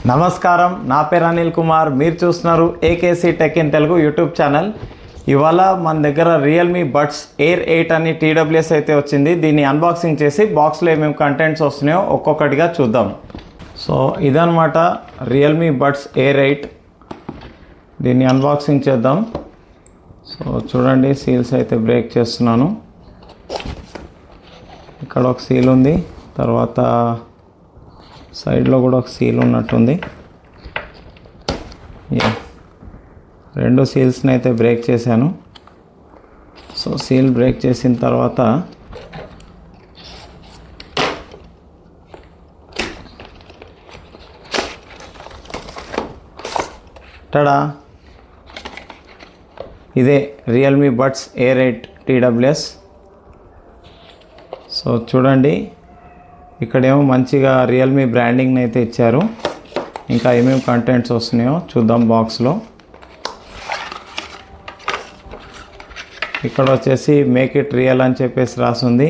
నమస్కారం, నా పేరు అనిల్ కుమార్. మీరు చూస్తున్నారు AKC tech in Telugu YouTube channel. ఇవాళ మన దగ్గర రియల్మీ బడ్స్ ఎయిర్ 8 అని టీడబ్ల్యూఎస్ అయితే వచ్చింది. దీన్ని అన్బాక్సింగ్ చేసి బాక్స్లో ఏమేమి కంటెంట్స్ వస్తున్నాయో ఒక్కొక్కటిగా చూద్దాం. సో ఇదనమాట రియల్మీ బడ్స్ ఎయిర్ 8. దీన్ని అన్బాక్సింగ్ చేద్దాం. సో చూడండి, సీల్స్ అయితే బ్రేక్ చేస్తున్నాను. ఇక్కడ ఒక సీల్ ఉంది, తర్వాత సైడ్లో కూడా ఒక సీల్ ఉన్నట్టుంది. రెండు సీల్స్ని అయితే బ్రేక్ చేశాను. సో సీల్ బ్రేక్ చేసిన తర్వాత టడా, ఇదే Realme buds air 8 TWS. So చూడండి, ఇక్కడేమో మంచిగా రియల్మీ బ్రాండింగ్ని అయితే ఇచ్చారు. ఇంకా ఏమేమి కంటెంట్స్ వస్తున్నాయో చూద్దాం బాక్స్లో. ఇక్కడ వచ్చేసి మేక్ ఇట్ రియల్ అని చెప్పేసి రాసింది.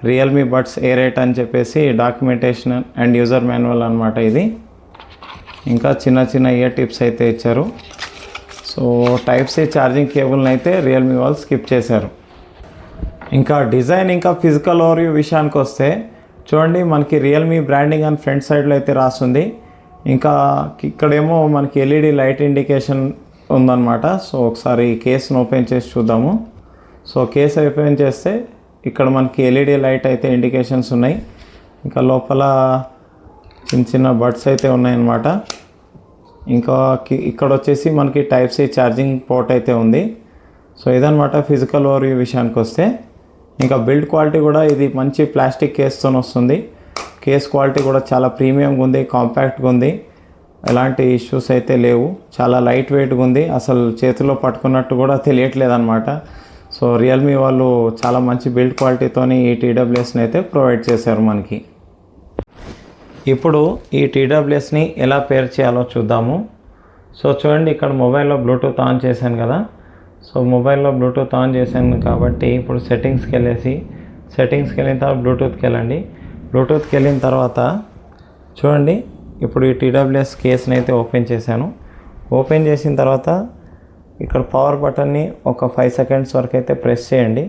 రియల్మీ బడ్స్ ఎయిర్ 8 అని చెప్పేసి డాక్యుమెంటేషన్ అండ్ యూజర్ మాన్యువల్ అనమాట ఇది. ఇంకా చిన్న చిన్న ఇయర్ టిప్స్ అయితే ఇచ్చారు. సో టైప్ సి ఛార్జింగ్ కేబుల్ని అయితే రియల్మీ వాళ్ళు స్కిప్ చేశారు. ఇంకా డిజైన్ ఇంకా ఫిజికల్ ఓవర్వ్యూ విషయానికి వస్తే చూడండి, మనకి రియల్మీ బ్రాండింగ్ అని ఫ్రంట్ సైడ్లో అయితే రాస్తుంది. ఇంకా ఇక్కడేమో మనకి ఎల్ఈడి లైట్ ఇండికేషన్ ఉందన్నమాట. సో ఒకసారి కేసును ఓపెన్ చేసి చూద్దాము. సో కేసు ఓపెన్ చేస్తే ఇక్కడ మనకి ఎల్ఈడి లైట్ అయితే ఇండికేషన్స్ ఉన్నాయి. ఇంకా లోపల చిన్న చిన్న బడ్స్ అయితే ఉన్నాయన్నమాట. ఇంకా ఇక్కడ వచ్చేసి మనకి టైప్ సి ఛార్జింగ్ పోర్ట్ అయితే ఉంది. సో ఇదన్నమాట ఫిజికల్ ఓవర్వ్యూ విషయానికి వస్తే. ఇంకా బిల్డ్ క్వాలిటీ కూడా ఇది మంచి ప్లాస్టిక్ కేస్తో వస్తుంది. కేస్ క్వాలిటీ కూడా చాలా ప్రీమియంగా ఉంది, కాంపాక్ట్గా ఉంది. ఎలాంటి ఇష్యూస్ అయితే లేవు. చాలా లైట్ వెయిట్గా ఉంది, అసలు చేతిలో పట్టుకున్నట్టు కూడా తెలియట్లేదు అనమాట. సో రియల్మీ వాళ్ళు చాలా మంచి బిల్డ్ క్వాలిటీతోని ఈ టీడబ్ల్యూఎస్ని అయితే ప్రొవైడ్ చేశారు మనకి. ఇప్పుడు ఈ టీడబ్ల్యూఎస్ని ఎలా పేర్ చేయాలో చూద్దాము. సో చూడండి, ఇక్కడ మొబైల్లో బ్లూటూత్ ఆన్ చేశాను కదా. సో మొబైల్లో బ్లూటూత్ ఆన్ చేశాను కాబట్టి ఇప్పుడు సెట్టింగ్స్కి వెళ్ళిన తర్వాత బ్లూటూత్కి వెళ్ళండి. బ్లూటూత్కి వెళ్ళిన తర్వాత చూడండి, ఇప్పుడు ఈ టీడబ్ల్యూఎస్ కేస్ని అయితే ఓపెన్ చేశాను. ఓపెన్ చేసిన తర్వాత ఇక్కడ పవర్ బటన్ని ఒక 5 సెకండ్స్ వరకు అయితే ప్రెస్ చేయండి.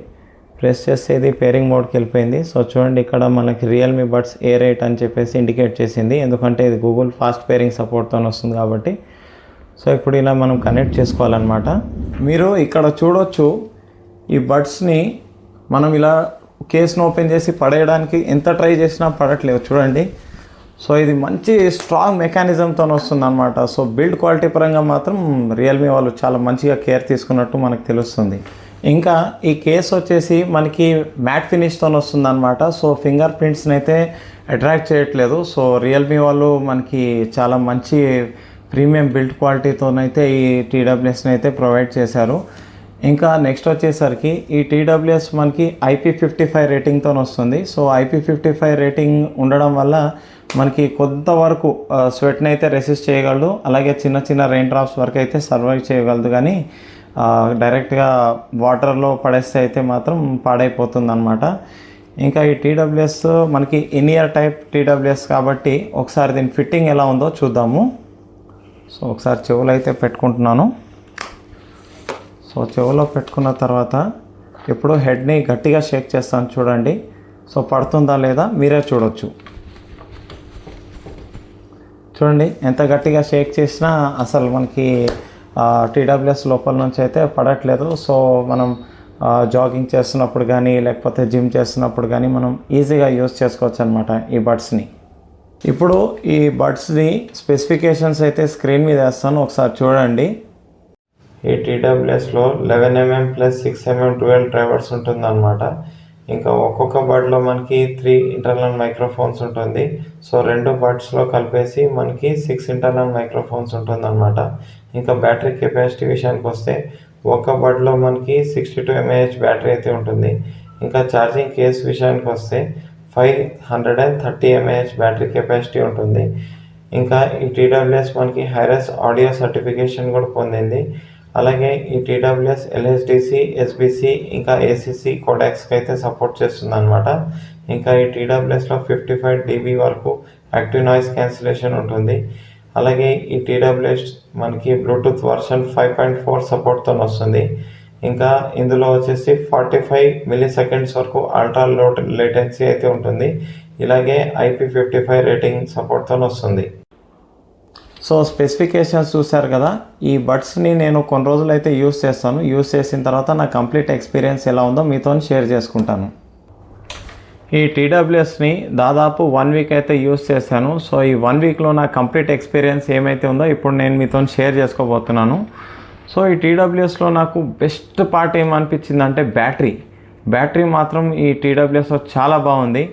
ప్రెస్ చేస్తే ఇది పేరింగ్ మోడ్కి వెళ్ళిపోయింది. సో చూడండి, ఇక్కడ మనకి రియల్మీ బడ్స్ ఎయిర్ 8 అని చెప్పేసి ఇండికేట్ చేసింది, ఎందుకంటే ఇది గూగుల్ ఫాస్ట్ పేరింగ్ సపోర్ట్తో వస్తుంది కాబట్టి. సో ఇప్పుడు ఇలా మనం కనెక్ట్ చేసుకోవాలన్నమాట. మీరు ఇక్కడ చూడొచ్చు, ఈ బడ్స్ని మనం ఇలా కేస్ను ఓపెన్ చేసి పడేయడానికి ఎంత ట్రై చేసినా పడట్లేదు చూడండి. సో ఇది మంచి స్ట్రాంగ్ మెకానిజంతో వస్తుంది అనమాట. సో బిల్డ్ క్వాలిటీ పరంగా మాత్రం రియల్మీ వాళ్ళు చాలా మంచిగా కేర్ తీసుకున్నట్టు మనకు తెలుస్తుంది. ఇంకా ఈ కేస్ వచ్చేసి మనకి మ్యాట్ ఫినిష్తో వస్తుంది అనమాట. సో ఫింగర్ ప్రింట్స్ని అయితే అట్రాక్ట్ చేయట్లేదు. సో రియల్మీ వాళ్ళు మనకి చాలా మంచి ప్రీమియం బిల్డ్ క్వాలిటీతోనైతే ఈ టీడబ్ల్యూఎస్ని అయితే ప్రొవైడ్ చేశారు. ఇంకా నెక్స్ట్ వచ్చేసరికి ఈ టీడబ్ల్యూఎస్ మనకి IP55 రేటింగ్తో వస్తుంది. సో IP55 రేటింగ్ ఉండడం వల్ల మనకి కొంతవరకు స్వెట్ని అయితే రెసిస్ట్ చేయగలదు. అలాగే చిన్న చిన్న రెయిన్ డ్రాప్స్ వరకు అయితే సర్వైవ్ చేయగలదు. కానీ డైరెక్ట్గా వాటర్లో పడేస్తే అయితే మాత్రం పాడైపోతుంది అనమాట. ఇంకా ఈ టీడబ్ల్యూఎస్ మనకి ఇన్-ఇయర్ టైప్ టీడబ్ల్యూఎస్ కాబట్టి ఒకసారి దీని ఫిట్టింగ్ ఎలా ఉందో చూద్దాము. సో ఒకసారి చెవులు అయితే పెట్టుకుంటున్నాను. సో చెవులో పెట్టుకున్న తర్వాత ఇప్పుడు హెడ్ని గట్టిగా షేక్ చేస్తాను చూడండి. సో పడుతుందా లేదా మీరే చూడొచ్చు. చూడండి, ఎంత గట్టిగా షేక్ చేసినా అసలు మనకి టీడబ్ల్యూఎస్ లోపల నుంచి అయితే పడట్లేదు. సో మనం జాగింగ్ చేస్తున్నప్పుడు కానీ లేకపోతే జిమ్ చేస్తున్నప్పుడు కానీ మనం ఈజీగా యూజ్ చేసుకోవచ్చు అనమాట ఈ బడ్స్ని. ఇప్పుడు ఈ బడ్స్ని స్పెసిఫికేషన్స్ అయితే స్క్రీన్ మీద వేస్తాను, ఒకసారి చూడండి. ఈ టీడబ్ల్యూఎస్లో 11mm + 6mm డ్యూయల్ డ్రైవర్స్ ఉంటుందన్నమాట. ఇంకా ఒక్కొక్క బడ్లో మనకి 3 ఇంటర్నల్ మైక్రోఫోన్స్ ఉంటుంది. సో 2 బడ్స్లో కలిపేసి మనకి 6 ఇంటర్నల్ మైక్రోఫోన్స్ ఉంటుందన్నమాట. ఇంకా బ్యాటరీ కెపాసిటీ విషయానికి వస్తే ఒక బడ్లో మనకి 62 mAh బ్యాటరీ అయితే ఉంటుంది. ఇంకా ఛార్జింగ్ కేస్ విషయానికి వస్తే 530 mAh బ్యాటరీ కెపాసిటీ ఉంటుంది. ఇంకా ఈ టీడబ్ల్యూఎస్ మనకి హైరెస్ ఆడియో సర్టిఫికేషన్ కూడా పొందింది. అలాగే ఈ టీడబ్ల్యూఎస్ ఎల్హెచ్డిసి, ఎస్బిసి ఇంకా ఏసీసీ కోడాక్స్కి అయితే సపోర్ట్ చేస్తుంది అనమాట. ఇంకా ఈ టీడబ్ల్యూఎస్లో 55 dB వరకు యాక్టివ్ నాయిస్ క్యాన్సిలేషన్ ఉంటుంది. అలాగే ఈ టీడబ్ల్యూఎస్ మనకి బ్లూటూత్ వర్షన్ 5.4 సపోర్ట్తో వస్తుంది. ఇంకా ఇందులో వచ్చేసి 45 మిల్లీ సెకండ్స్ వరకు అల్ట్రా లో లేటెన్సీ అయితే ఉంటుంది. ఇలాగే IP55 రేటింగ్ సపోర్ట్తో వస్తుంది. సో స్పెసిఫికేషన్స్ చూశారు కదా. ఈ బడ్స్ని నేను కొన్ని రోజులు అయితే యూస్ చేస్తాను. యూస్ చేసిన తర్వాత నా కంప్లీట్ ఎక్స్పీరియన్స్ ఎలా ఉందో మీతో షేర్ చేసుకుంటాను. ఈ టీడబ్ల్యూఎస్ని దాదాపు 1 వీక్ అయితే యూస్ చేశాను. సో ఈ 1 వీక్లో నా కంప్లీట్ ఎక్స్పీరియన్స్ ఏమైతే ఉందో ఇప్పుడు నేను మీతో షేర్ చేసుకోబోతున్నాను. సో ఈ టీడబ్ల్యూఎస్లో నాకు బెస్ట్ పార్ట్ ఏమనిపించిందంటే బ్యాటరీ మాత్రం ఈ టీడబ్ల్యూఎస్లో చాలా బాగుంది.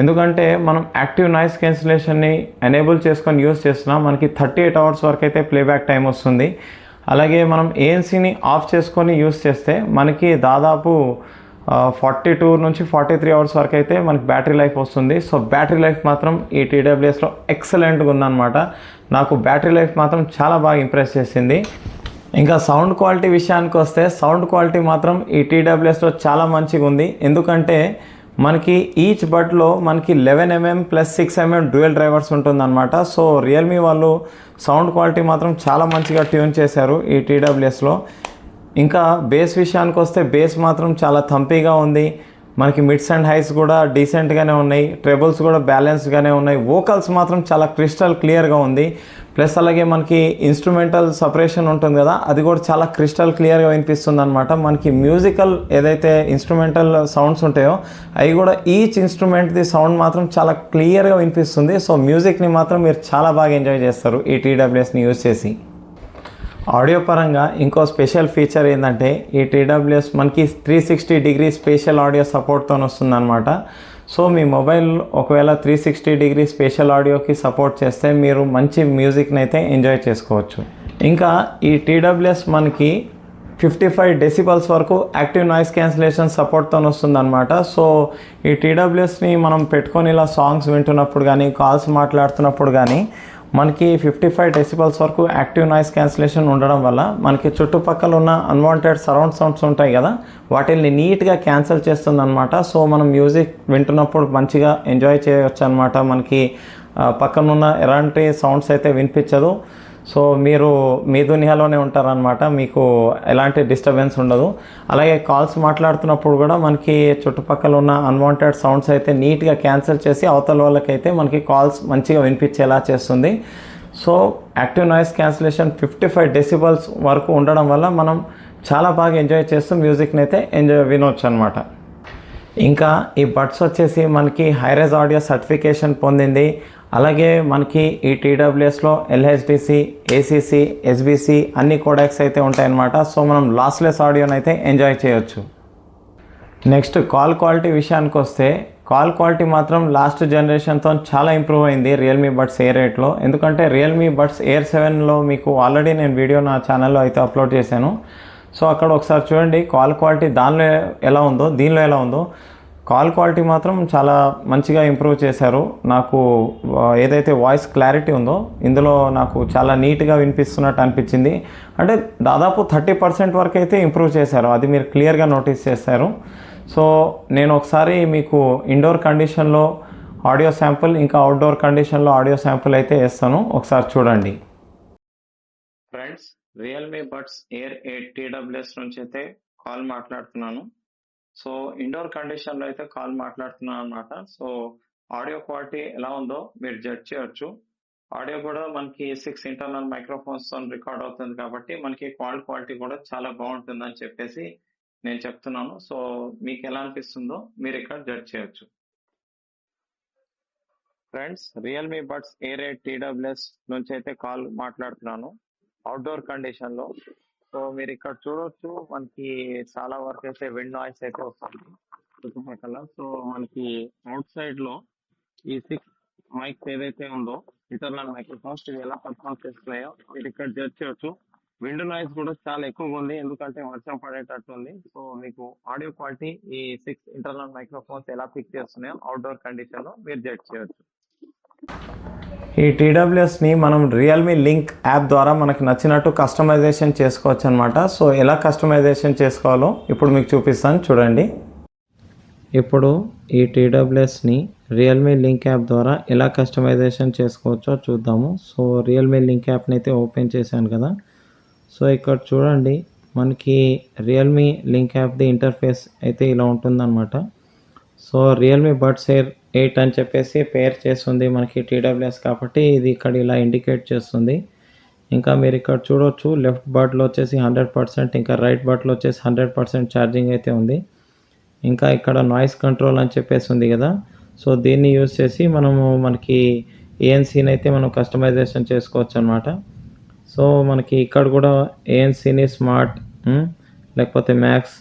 ఎందుకంటే మనం యాక్టివ్ నాయిస్ క్యాన్సిలేషన్ని ఎనేబుల్ చేసుకొని యూస్ చేసినా మనకి 38 అవర్స్ వరకు అయితే ప్లేబ్యాక్ టైం వస్తుంది. అలాగే మనం ఏఎన్సీని ఆఫ్ చేసుకొని యూస్ చేస్తే మనకి దాదాపు 42 నుంచి 43 అవర్స్ వరకు అయితే మనకి బ్యాటరీ లైఫ్ వస్తుంది. సో బ్యాటరీ లైఫ్ మాత్రం ఈ టీడబ్ల్యూఎస్లో ఎక్సలెంట్గా ఉందన్నమాట. నాకు బ్యాటరీ లైఫ్ మాత్రం చాలా బాగా ఇంప్రెస్ చేసింది. ఇంకా సౌండ్ క్వాలిటీ విషయానికి వస్తే సౌండ్ క్వాలిటీ మాత్రం ఈ టీడబ్ల్యూఎస్లో చాలా మంచిగా ఉంది. ఎందుకంటే మనకి ఈచ్ బడ్లో మనకి 11mm + 6mm డ్యూయల్ డ్రైవర్స్ ఉంటుందన్నమాట. సో రియల్మీ వాళ్ళు సౌండ్ క్వాలిటీ మాత్రం చాలా మంచిగా ట్యూన్ చేశారు ఈ టీడబ్ల్యూఎస్లో. ఇంకా బేస్ విషయానికి వస్తే బేస్ మాత్రం చాలా థంపీగా ఉంది. మనకి మిడ్స్ అండ్ హైస్ కూడా డీసెంట్గానే ఉన్నాయి. ట్రెబుల్స్ కూడా బ్యాలెన్స్డ్గానే ఉన్నాయి. వోకల్స్ మాత్రం చాలా క్రిస్టల్ క్లియర్గా ఉంది. ప్లస్ అలాగే మనకి ఇన్స్ట్రుమెంటల్ సపరేషన్ ఉంటుంది కదా, అది కూడా చాలా క్రిస్టల్ క్లియర్గా వినిపిస్తుంది అనమాట. మనకి మ్యూజికల్ ఏదైతే ఇన్స్ట్రుమెంటల్ సౌండ్స్ ఉంటాయో అవి కూడా ఈచ్ ఇన్స్ట్రుమెంట్ది సౌండ్ మాత్రం చాలా క్లియర్గా వినిపిస్తుంది. సో మ్యూజిక్ని మాత్రం మీరు చాలా బాగా ఎంజాయ్ చేస్తారు ఈ టీడబ్ల్యూఎస్ని యూజ్ చేసి. ఆడియో పరంగా ఇంకో స్పెషల్ ఫీచర్ ఏంటంటే ఈ టీడబ్ల్యూఎస్ మనకి 360 డిగ్రీ స్పేషల్ ఆడియో సపోర్ట్తో వస్తుందన్నమాట. సో మీ మొబైల్ ఒకవేళ 360 డిగ్రీ స్పేషల్ ఆడియోకి సపోర్ట్ చేస్తే మీరు మంచి మ్యూజిక్ని అయితే ఎంజాయ్ చేసుకోవచ్చు. ఇంకా ఈ టీడబ్ల్యూఎస్ మనకి 55 డెసిబల్స్ వరకు యాక్టివ్ నాయిస్ క్యాన్సిలేషన్ సపోర్ట్తో వస్తుందన్నమాట. సో ఈ టీడబ్ల్యూఎస్ని మనం పెట్టుకొని ఇలా సాంగ్స్ వింటున్నప్పుడు కానీ కాల్స్ మాట్లాడుతున్నప్పుడు కానీ మనకి 55 డెసిబల్స్ వరకు యాక్టివ్ నాయిస్ క్యాన్సిలేషన్ ఉండడం వల్ల మనకి చుట్టుపక్కల ఉన్న అన్వాంటెడ్ సరౌండ్ సౌండ్స్ ఉంటాయి కదా, వాటిని నీట్గా క్యాన్సిల్ చేస్తుందన్నమాట. సో మనం మ్యూజిక్ వింటున్నప్పుడు మంచిగా ఎంజాయ్ చేయవచ్చు అనమాట. మనకి పక్కనున్న ఎలాంటి సౌండ్స్ అయితే వినిపించదు. సో మీరు మీ దునియాలోనే ఉంటారనమాట, మీకు ఎలాంటి డిస్టర్బెన్స్ ఉండదు. అలాగే కాల్స్ మాట్లాడుతున్నప్పుడు కూడా మనకి చుట్టుపక్కల ఉన్న అన్వాంటెడ్ సౌండ్స్ అయితే నీట్గా క్యాన్సిల్ చేసి అవతల వాళ్ళకైతే మనకి కాల్స్ మంచిగా వినిపించేలా చేస్తుంది. So active noise cancellation 55 decibels వరకు ఉండడం వల్ల మనం చాలా బాగా ఎంజాయ్ చేస్తూ మ్యూజిక్ని అయితే వినొచ్చు అనమాట. ఇంకా ఈ బడ్స్ వచ్చేసి మనకి హైరేజ్ ఆడియో సర్టిఫికేషన్ పొందింది. అలాగే మనకి ఈ టీడబ్ల్యూఎస్లో LHDC, ACC, SBC అన్ని కోడాక్స్ అయితే ఉంటాయన్నమాట. సో మనం లాస్లెస్ ఆడియోని అయితే ఎంజాయ్ చేయొచ్చు. నెక్స్ట్ కాల్ క్వాలిటీ విషయానికి వస్తే కాల్ క్వాలిటీ మాత్రం లాస్ట్ జనరేషన్తో చాలా ఇంప్రూవ్ అయింది రియల్మీ బడ్స్ ఎయిర్ 8లో. ఎందుకంటే రియల్మీ బడ్స్ ఎయిర్ 7లో మీకు ఆల్రెడీ నేను వీడియో నా ఛానల్లో అయితే అప్లోడ్ చేశాను. సో అక్కడ ఒకసారి చూడండి కాల్ క్వాలిటీ దానిలో ఎలా ఉందో దీనిలో ఎలా ఉందో. కాల్ క్వాలిటీ మాత్రం చాలా మంచిగా ఇంప్రూవ్ చేశారు. నాకు ఏదైతే వాయిస్ క్లారిటీ ఉందో ఇందులో నాకు చాలా నీట్గా వినిపిస్తున్నట్టు అనిపించింది. అంటే దాదాపు 30% వరకు అయితే ఇంప్రూవ్ చేశారు, అది మీరు క్లియర్గా నోటీస్ చేశారు. సో నేను ఒకసారి మీకు ఇండోర్ కండిషన్లో ఆడియో శాంపుల్ ఇంకా అవుట్డోర్ కండిషన్లో ఆడియో శాంపుల్ అయితే వేస్తాను, ఒకసారి చూడండి. Friends, Realme buds air 8 TWS నుంచి అయితే కాల్ మాట్లాడుతున్నాను. సో ఇండోర్ కండిషన్లో అయితే కాల్ మాట్లాడుతున్నాను అనమాట. సో ఆడియో క్వాలిటీ ఎలా ఉందో మీరు జడ్జ్ చేయొచ్చు. ఆడియో కూడా మనకి 6 ఇంటర్నల్ మైక్రోఫోన్స్తో రికార్డ్ అవుతుంది కాబట్టి మనకి కాల్ క్వాలిటీ కూడా చాలా బాగుంటుందని చెప్పేసి నేను చెప్తున్నాను. సో మీకు ఎలా అనిపిస్తుందో మీరు ఇక్కడ జడ్జ్ చేయొచ్చు. Friends, Realme buds air 8 TWS నుంచి అయితే కాల్ మాట్లాడుతున్నాను అవుట్డోర్ కండిషన్లో. సో మీరు ఇక్కడ చూడొచ్చు మనకి చాలా వరకు అయితే విండ్ నాయిస్ అయితే వస్తుంది చుట్టుపక్కల. సో మనకి అవుట్ సైడ్లో ఈ 6 మైక్స్ ఏదైతే ఉందో ఇంటర్నల్ మైక్రోఫోన్స్ ఇవి ఎలా పర్ఫార్మ్ చేస్తున్నాయో మీరు ఇక్కడ జడ్జ్ చేయొచ్చు. విండ్ నాయిస్ కూడా చాలా ఎక్కువగా ఉంది, ఎందుకంటే వర్షం పడేటట్టు ఉంది. సో మీకు ఆడియో క్వాలిటీ ఈ 6 ఇంటర్నల్ మైక్రోఫోన్స్ ఎలా పిక్ చేస్తున్నాయో అవుట్డోర్ కండిషన్లో మీరు జడ్జ్ చేయొచ్చు. ఈ టీడబ్ల్యూఎస్ని మనం రియల్మీ లింక్ యాప్ ద్వారా మనకు నచ్చినట్టు కస్టమైజేషన్ చేసుకోవచ్చు అనమాట. సో ఎలా కస్టమైజేషన్ చేసుకోవాలో ఇప్పుడు మీకు చూపిస్తాను, చూడండి. ఇప్పుడు ఈ టీడబ్ల్యూఎస్ని రియల్మీ లింక్ యాప్ ద్వారా ఎలా కస్టమైజేషన్ చేసుకోవచ్చో చూద్దాము. సో రియల్మీ లింక్ యాప్ని అయితే ఓపెన్ చేశాను కదా. సో ఇక్కడ చూడండి, మనకి రియల్మీ లింక్ యాప్ది ఇంటర్ఫేస్ అయితే ఇలా ఉంటుందన్నమాట. సో రియల్మీ బడ్స్ ఎయిర్ 8 అని చెప్పేసి పేర్ చేస్తుంది మనకి టీడబ్ల్యూఎస్ కాబట్టి ఇది ఇక్కడ ఇలా ఇండికేట్ చేస్తుంది. ఇంకా మీరు ఇక్కడ చూడవచ్చు, లెఫ్ట్ బడ్లో వచ్చేసి 100%, ఇంకా రైట్ బడ్లో వచ్చేసి 100% ఛార్జింగ్ అయితే ఉంది. ఇంకా ఇక్కడ నాయిస్ కంట్రోల్ అని చెప్పేసి ఉంది కదా. సో దీన్ని యూజ్ చేసి మనకి ఏఎన్సీని అయితే మనం కస్టమైజేషన్ చేసుకోవచ్చు అనమాట. సో మనకి ఇక్కడ కూడా ఏఎన్సీని స్మార్ట్, లేకపోతే మ్యాక్స్,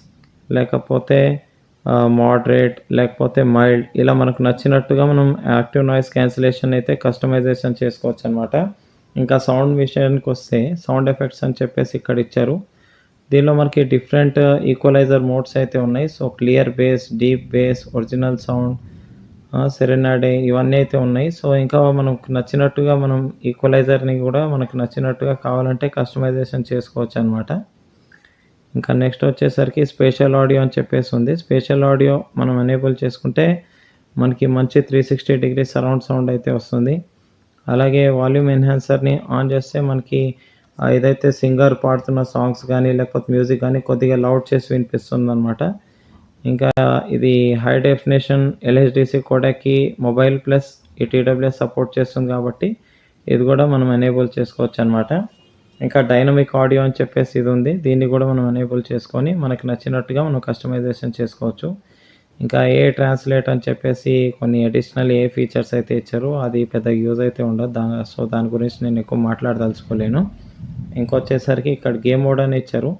లేకపోతే మోడరేట్, లేకపోతే మైల్డ్, ఇలా మనకు నచ్చినట్టుగా మనం యాక్టివ్ నాయిస్ క్యాన్సిలేషన్ అయితే కస్టమైజేషన్ చేసుకోవచ్చు అనమాట. ఇంకా సౌండ్ విషయానికి వస్తే సౌండ్ ఎఫెక్ట్స్ అని చెప్పేసి ఇక్కడ ఇచ్చారు. దీనిలో మనకి డిఫరెంట్ ఈక్వలైజర్ మోడ్స్ అయితే ఉన్నాయి. So clear bass, deep bass, original sound, serenade, ఇవన్నీ అయితే ఉన్నాయి. సో ఇంకా మనకు నచ్చినట్టుగా మనం ఈక్వలైజర్ని కూడా మనకు నచ్చినట్టుగా కావాలంటే కస్టమైజేషన్ చేసుకోవచ్చు అనమాట. ఇంకా నెక్స్ట్ వచ్చేసరికి స్పేషల్ ఆడియో అని చెప్పేసి ఉంది. స్పేషల్ ఆడియో మనం ఎనేబుల్ చేసుకుంటే మనకి మంచి 360 డిగ్రీ సరౌండ్ సౌండ్ అయితే వస్తుంది. అలాగే వాల్యూమ్ ఎన్హాన్సర్ని ఆన్ చేస్తే మనకి ఏదైతే సింగర్ పాడుతున్న సాంగ్స్ కానీ లేకపోతే మ్యూజిక్ కానీ కొద్దిగా లౌడ్ చేసి వినిపిస్తుంది అనమాట. ఇంకా ఇది హై డెఫినేషన్ LHDC కోడాక్కి మొబైల్ ప్లస్ ఈ టీడబ్ల్యూఎస్ సపోర్ట్ చేస్తుంది కాబట్టి ఇది కూడా మనం ఎనేబుల్ చేసుకోవచ్చు అనమాట. ఇంకా డైనమిక్ ఆడియో అని చెప్పేసి ఇది ఉంది. దీన్ని కూడా మనం ఎనేబుల్ చేసుకొని మనకి నచ్చినట్టుగా మనం కస్టమైజేషన్ చేసుకోవచ్చు. ఇంకా ఏ ట్రాన్స్లేట్ అని చెప్పేసి కొన్ని అడిషనల్ ఏ ఫీచర్స్ అయితే ఇచ్చారు. అది పెద్ద యూజ్ అయితే ఉండదు. సో దాని గురించి నేను ఎక్కువ మాట్లాడదలుచుకోలేను. ఇంకొచ్చేసరికి ఇక్కడ గేమ్ మోడ్ అని ఇచ్చారు.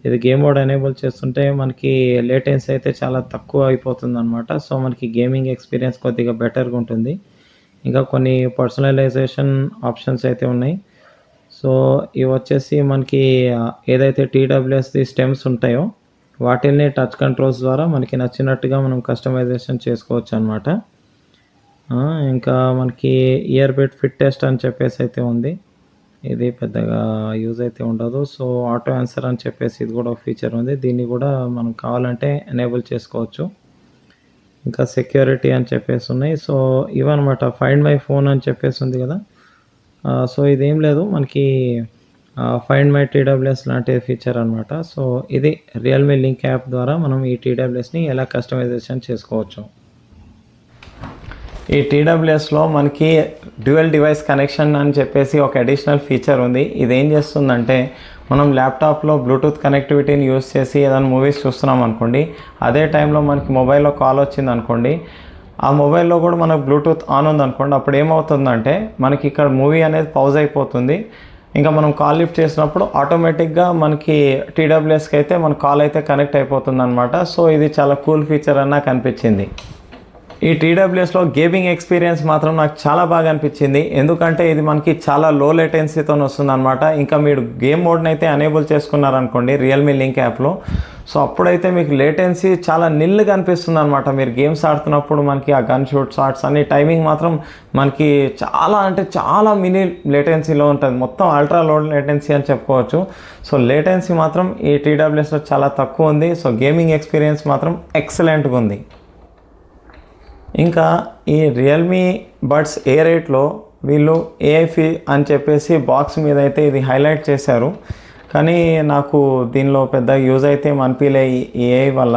ఇది గేమ్ మోడ్ ఎనేబుల్ చేస్తుంటే మనకి లేటెన్సీ అయితే చాలా తక్కువ అయిపోతుంది అనమాట. సో మనకి గేమింగ్ ఎక్స్పీరియన్స్ కొద్దిగా బెటర్గా ఉంటుంది. ఇంకా కొన్ని పర్సనలైజేషన్ ఆప్షన్స్ అయితే ఉన్నాయి. సో ఇవి వచ్చేసి మనకి ఏదైతే టీడబ్ల్యూఎస్ది స్టెమ్స్ ఉంటాయో వాటిల్ని టచ్ కంట్రోల్స్ ద్వారా మనకి నచ్చినట్టుగా మనం కస్టమైజేషన్ చేసుకోవచ్చు అనమాట. ఇంకా మనకి ఇయర్ బడ్ ఫిట్ టెస్ట్ అని చెప్పేసి అయితే ఉంది. ఇది పెద్దగా యూజ్ అయితే ఉండదు. సో ఆటో ఆన్సర్ అని చెప్పేసి ఇది కూడా ఒక ఫీచర్ ఉంది. దీన్ని కూడా మనం కావాలంటే ఎనేబుల్ చేసుకోవచ్చు. ఇంకా సెక్యూరిటీ అని చెప్పేసి ఉన్నాయి. సో ఇవన్నమాట. ఫైండ్ మై ఫోన్ అని చెప్పేసి ఉంది కదా. సో ఇదేం లేదు, మనకి ఫైండ్ మై టీడబ్ల్యూఎస్ లాంటి ఫీచర్ అనమాట. సో ఇది రియల్మీ లింక్ యాప్ ద్వారా మనం ఈ టీడబ్ల్యూఎస్ని ఎలా కస్టమైజేషన్ చేసుకోవచ్చు. ఈ టీడబ్ల్యూఎస్లో మనకి డ్యూయల్ డివైస్ కనెక్షన్ అని చెప్పేసి ఒక అడిషనల్ ఫీచర్ ఉంది. ఇది ఏం చేస్తుందంటే మనం ల్యాప్టాప్లో బ్లూటూత్ కనెక్టివిటీని యూస్ చేసి ఏదైనా మూవీస్ చూస్తున్నాం అనుకోండి, అదే టైంలో మనకి మొబైల్లో కాల్ వచ్చింది అనుకోండి, ఆ మొబైల్లో కూడా మనకు బ్లూటూత్ ఆన్ ఉంది అనుకోండి, అప్పుడు ఏమవుతుందంటే మనకి ఇక్కడ మూవీ అనేది పౌజ్ అయిపోతుంది. ఇంకా మనం కాల్ లిఫ్ట్ చేసినప్పుడు ఆటోమేటిక్గా మనకి టీడబ్ల్యూఎస్కి అయితే మన కాల్ అయితే కనెక్ట్ అయిపోతుంది అనమాట. సో ఇది చాలా కూల్ ఫీచర్ అని నాకు అనిపించింది. ఈ టీడబ్ల్యూఎస్లో గేమింగ్ ఎక్స్పీరియన్స్ మాత్రం నాకు చాలా బాగా అనిపించింది. ఎందుకంటే ఇది మనకి చాలా లో లేటెన్సీతో వస్తుంది అనమాట. ఇంకా మీరు గేమ్ మోడ్ని అయితే ఎనేబుల్ చేసుకున్నారనుకోండి రియల్మీ లింక్ యాప్లో, సో అప్పుడైతే మీకు లేటెన్సీ చాలా నిల్లుగా అనిపిస్తుంది అనమాట. మీరు గేమ్స్ ఆడుతున్నప్పుడు మనకి ఆ గన్ షూట్ షాట్స్ అన్ని టైమింగ్ మాత్రం మనకి చాలా అంటే చాలా మినీ లేటెన్సీలో ఉంటుంది. మొత్తం అల్ట్రా లో లేటెన్సీ అని చెప్పుకోవచ్చు. సో లేటెన్సీ మాత్రం ఈ టీడబ్ల్యూఎస్లో చాలా తక్కువ ఉంది. సో గేమింగ్ ఎక్స్పీరియన్స్ మాత్రం ఎక్సలెంట్గా ఉంది. ఇంకా ఈ రియల్మీ బడ్స్ ఎయిర్ 8లో వీళ్ళు ఏఐ అని చెప్పేసి బాక్స్ మీద అయితే ఇది హైలైట్ చేశారు. కానీ నాకు దీనిలో పెద్ద యూజ్ అయితే అనిపించలే ఈ ఏఐ వల్ల.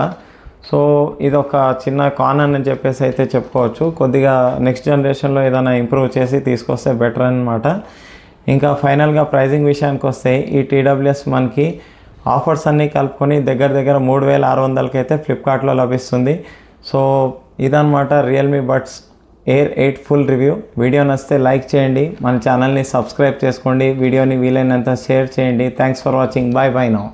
సో ఇది ఒక చిన్న కాన్ అని చెప్పేసి అయితే చెప్పుకోవచ్చు. కొద్దిగా నెక్స్ట్ జనరేషన్లో ఏదైనా ఇంప్రూవ్ చేసి తీసుకొస్తే బెటర్ అన్నమాట. ఇంకా ఫైనల్గా ప్రైజింగ్ విషయానికి వస్తే ఈ టీడబ్ల్యూఎస్ మనకి ఆఫర్స్ అన్నీ కలుపుకొని దగ్గర 3600కి అయితే ఫ్లిప్కార్ట్లో లభిస్తుంది. సో ఇదన్నమాట Realme buds air 8 full review. Video నచ్చితే లైక్ చేయండి, మన ఛానల్ని సబ్స్క్రైబ్ చేసుకోండి, వీడియోని వీలైనంత షేర్ చేయండి. Thanks for watching. Bye now.